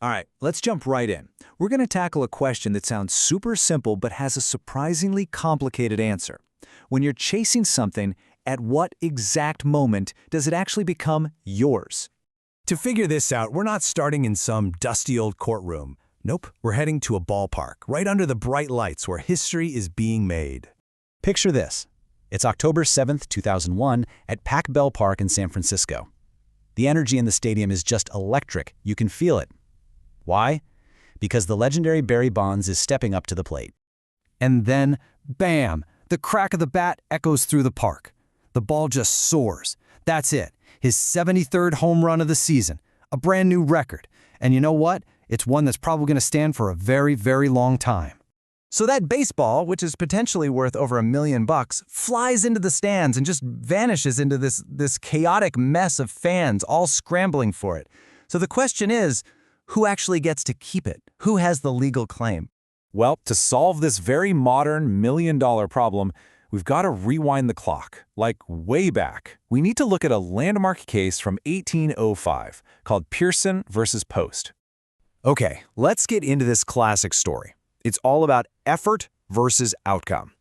All right, let's jump right in. We're going to tackle a question that sounds super simple but has a surprisingly complicated answer. When you're chasing something, at what exact moment does it actually become yours? To figure this out, we're not starting in some dusty old courtroom. Nope, we're heading to a ballpark, right under the bright lights where history is being made. Picture this. It's October 7th, 2001, at Pac Bell Park in San Francisco. The energy in the stadium is just electric. You can feel it. Why? Because the legendary Barry Bonds is stepping up to the plate. And then, bam! The crack of the bat echoes through the park. The ball just soars. That's it. His 73rd home run of the season. A brand new record. And you know what? It's one that's probably going to stand for a very, very long time. So that baseball, which is potentially worth over $1 million, flies into the stands and just vanishes into this chaotic mess of fans all scrambling for it. So the question is, who actually gets to keep it? Who has the legal claim? Well, to solve this very modern $1 million problem, we've got to rewind the clock, like way back. We need to look at a landmark case from 1805 called Pearson versus Post. Okay, let's get into this classic story. It's all about effort versus outcome.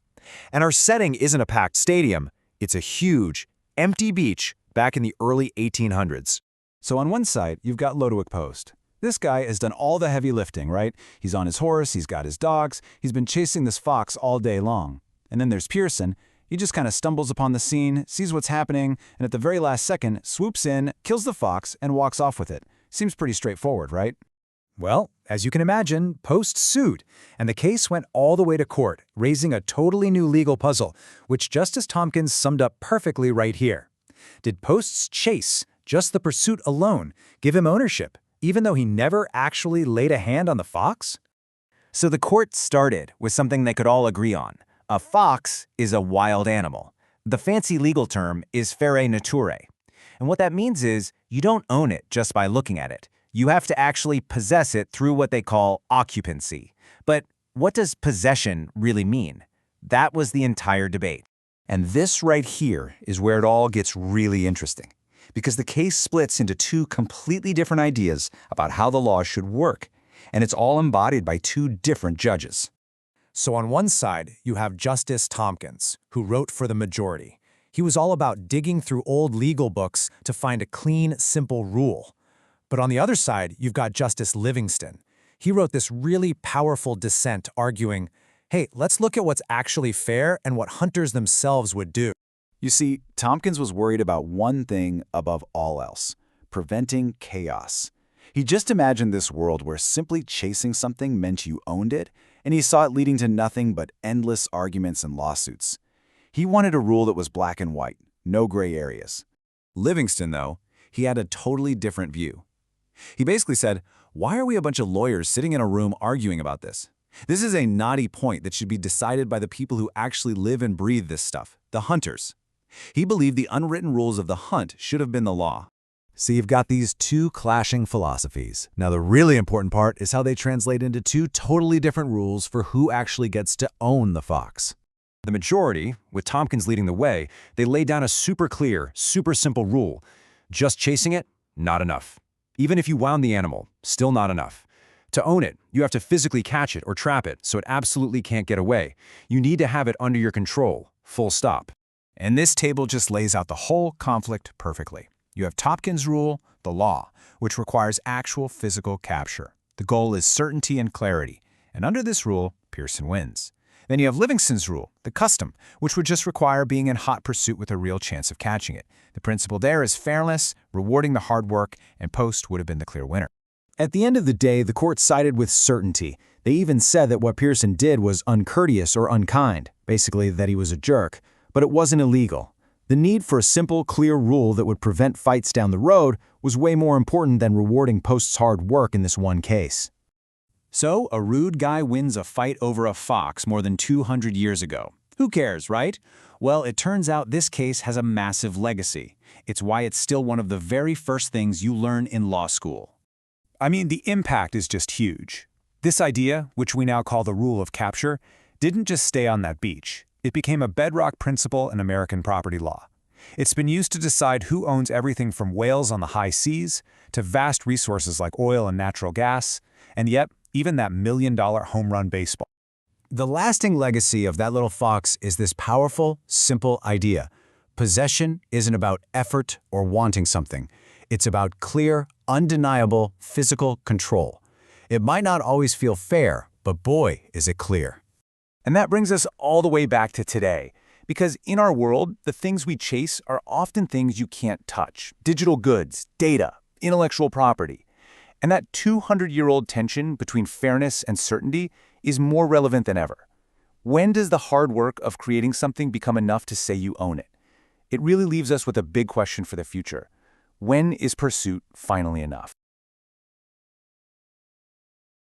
And our setting isn't a packed stadium, it's a huge, empty beach back in the early 1800s. So on one side, you've got Lodewick Post. This guy has done all the heavy lifting, right? He's on his horse, he's got his dogs, he's been chasing this fox all day long. And then there's Pearson. He just kind of stumbles upon the scene, sees what's happening, and at the very last second, swoops in, kills the fox, and walks off with it. Seems pretty straightforward, right? Well, as you can imagine, Post sued, and the case went all the way to court, raising a totally new legal puzzle, which Justice Tompkins summed up perfectly right here. Did Post's chase, just the pursuit alone, give him ownership, even though he never actually laid a hand on the fox? So the court started with something they could all agree on. A fox is a wild animal. The fancy legal term is fere naturae. And what that means is you don't own it just by looking at it. You have to actually possess it through what they call occupancy. But what does possession really mean? That was the entire debate. And this right here is where it all gets really interesting, because the case splits into two completely different ideas about how the law should work, and it's all embodied by two different judges. So on one side, you have Justice Tompkins, who wrote for the majority. He was all about digging through old legal books to find a clean, simple rule. But on the other side, you've got Justice Livingston. He wrote this really powerful dissent arguing, hey, let's look at what's actually fair and what hunters themselves would do. You see, Tompkins was worried about one thing above all else: preventing chaos. He just imagined this world where simply chasing something meant you owned it, and he saw it leading to nothing but endless arguments and lawsuits. He wanted a rule that was black and white, no gray areas. Livingston, though, he had a totally different view. He basically said, why are we a bunch of lawyers sitting in a room arguing about this? This is a knotty point that should be decided by the people who actually live and breathe this stuff, the hunters. He believed the unwritten rules of the hunt should have been the law. So you've got these two clashing philosophies. Now the really important part is how they translate into two totally different rules for who actually gets to own the fox. The majority, with Tompkins leading the way, they laid down a super clear, super simple rule. Just chasing it? Not enough. Even if you wound the animal, still not enough. To own it, you have to physically catch it or trap it so it absolutely can't get away. You need to have it under your control, full stop. And this table just lays out the whole conflict perfectly. You have Tompkins' rule, the law, which requires actual physical capture. The goal is certainty and clarity, and under this rule, Pearson wins. Then you have Livingston's rule, the custom, which would just require being in hot pursuit with a real chance of catching it. The principle there is fairness, rewarding the hard work, and Post would have been the clear winner. At the end of the day, the court sided with certainty. They even said that what Pearson did was uncourteous or unkind, basically that he was a jerk, but it wasn't illegal. The need for a simple, clear rule that would prevent fights down the road was way more important than rewarding Post's hard work in this one case. So, a rude guy wins a fight over a fox more than 200 years ago. Who cares, right? Well, it turns out this case has a massive legacy. It's why it's still one of the very first things you learn in law school. I mean, the impact is just huge. This idea, which we now call the rule of capture, didn't just stay on that beach. It became a bedrock principle in American property law. It's been used to decide who owns everything from whales on the high seas to vast resources like oil and natural gas, and yet, even that million-dollar home run baseball. The lasting legacy of that little fox is this powerful, simple idea. Possession isn't about effort or wanting something. It's about clear, undeniable physical control. It might not always feel fair, but boy, is it clear. And that brings us all the way back to today. Because in our world, the things we chase are often things you can't touch. Digital goods, data, intellectual property. And that 200-year-old tension between fairness and certainty is more relevant than ever. When does the hard work of creating something become enough to say you own it? It really leaves us with a big question for the future. When is pursuit finally enough?